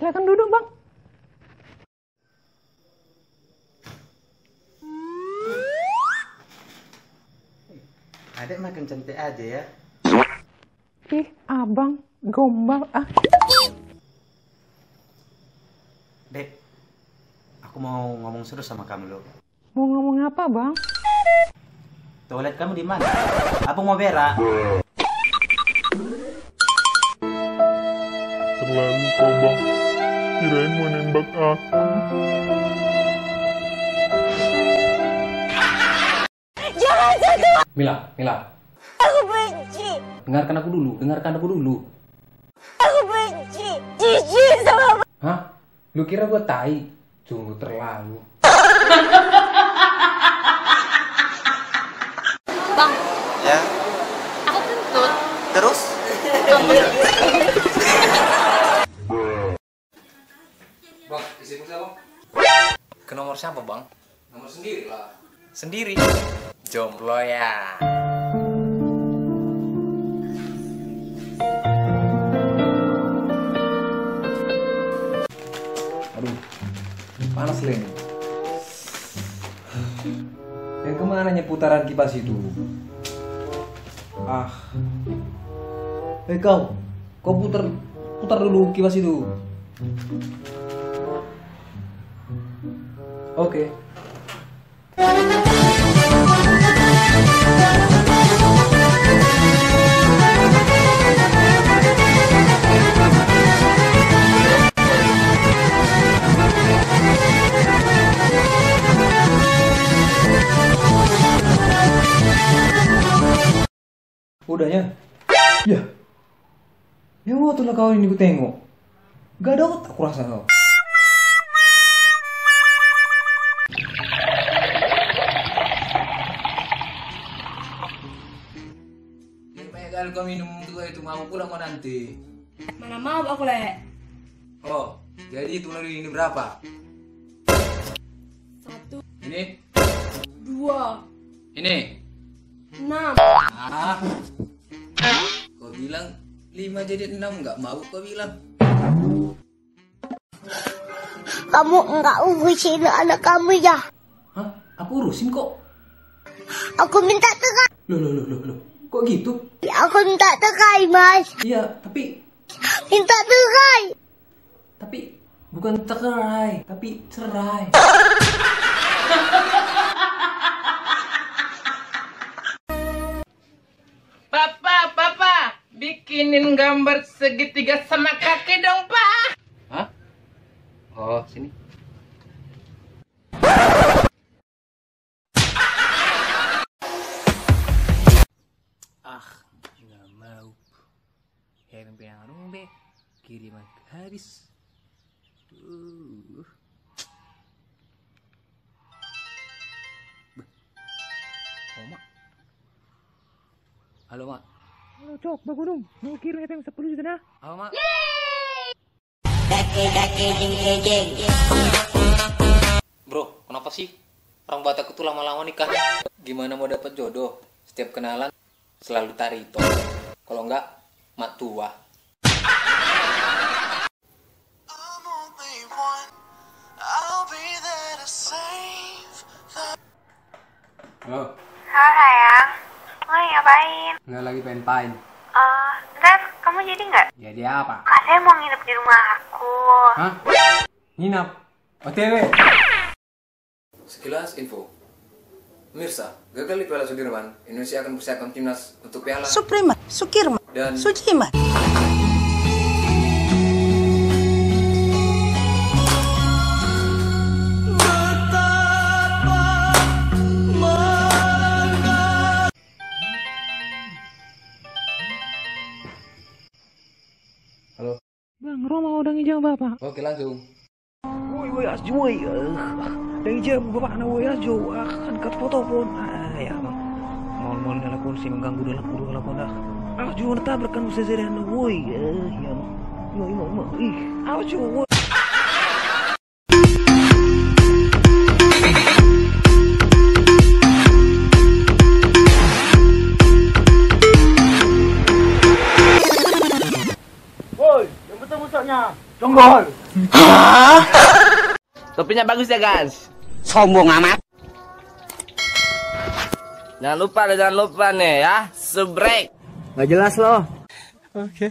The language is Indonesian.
Silakan duduk, Bang. Adek makin cantik aja ya. Ih, abang gombal ah. Dek, aku mau ngomong serius sama kamu loh. Mau ngomong apa, Bang? Toilet kamu di mana? Apa mau berak? Terlalu kau bang, kirain mau nembak aku. Jangan sentuh! Mila. Aku benci! Dengarkan aku dulu. Aku benci! Jijik sama Hah? Lu kira gua tai? Sungguh terlalu. Bang, Ya, aku kentut. terus? Bang, isi pulsa bang. Ke nomor siapa bang? Nomor sendiri lah. Sendiri? Jomblo ya. Aduh, panas Len. Yang kemana putaran kipas itu? Ah, kau putar dulu kipas itu. Oke. Udahnya? Ya. Ya waktu lah kau ini ku tengok. Gak ada otak aku rasa kau. Banyak kali kau minum itu mau pulang kau nanti. Mana mau aku leh? Oh, jadi itu ini berapa? 1, Ini? 2, Ini? 6. Ah, kau bilang 5 jadi 6, nggak mau kau bilang. Kamu enggak urusin anak kamu ya? Hah? Aku urusin kok. Aku minta cerai. Loh. Kok gitu? Aku minta cerai, Mas. Iya, tapi Minta cerai. bukan cerai, tapi cerai. Papa, bikinin gambar segitiga sama kaki dong, Pak. Hah? Oh, sini. Nggak mau. Yang be, kiriman habis. Oh, Mak. Halo, Mak. Halo, Cok, bangun dong. Mau kirim ATM 10 juta dah. Halo, Mak. Bro, kenapa sih orang Batak itu lama-lama nikah? Gimana mau dapat jodoh? Setiap kenalan selalu tarito. Kalau enggak, mak tua. Halo. Halo sayang, lo lagi ngapain? Nggak lagi pengen. Ntar kamu jadi nggak? Jadi apa? Katanya mau nginep di rumah aku. Hah? Nginap? OTW? Sekilas info. Pemirsa, gagal di Piala Sudirman, Indonesia akan persiapkan timnas untuk Piala Supriman, Sukirman, dan Sujiman. Halo. Bang, Roma udah ngijau Bapak. Oke, langsung. Woi asjoy, dari jam bapak na woi asjo, kan foto pun, ya bang, mau ngelakon sih mengganggu dalam urut lakon dah. Asjo natabrakan seserian na woi, ya, mau, asjo woi. Woi, yang betul busuknya. Jonggol. Topinya bagus ya guys. Sombong amat. Jangan lupa nih ya, subrek. Nggak jelas loh. Oke.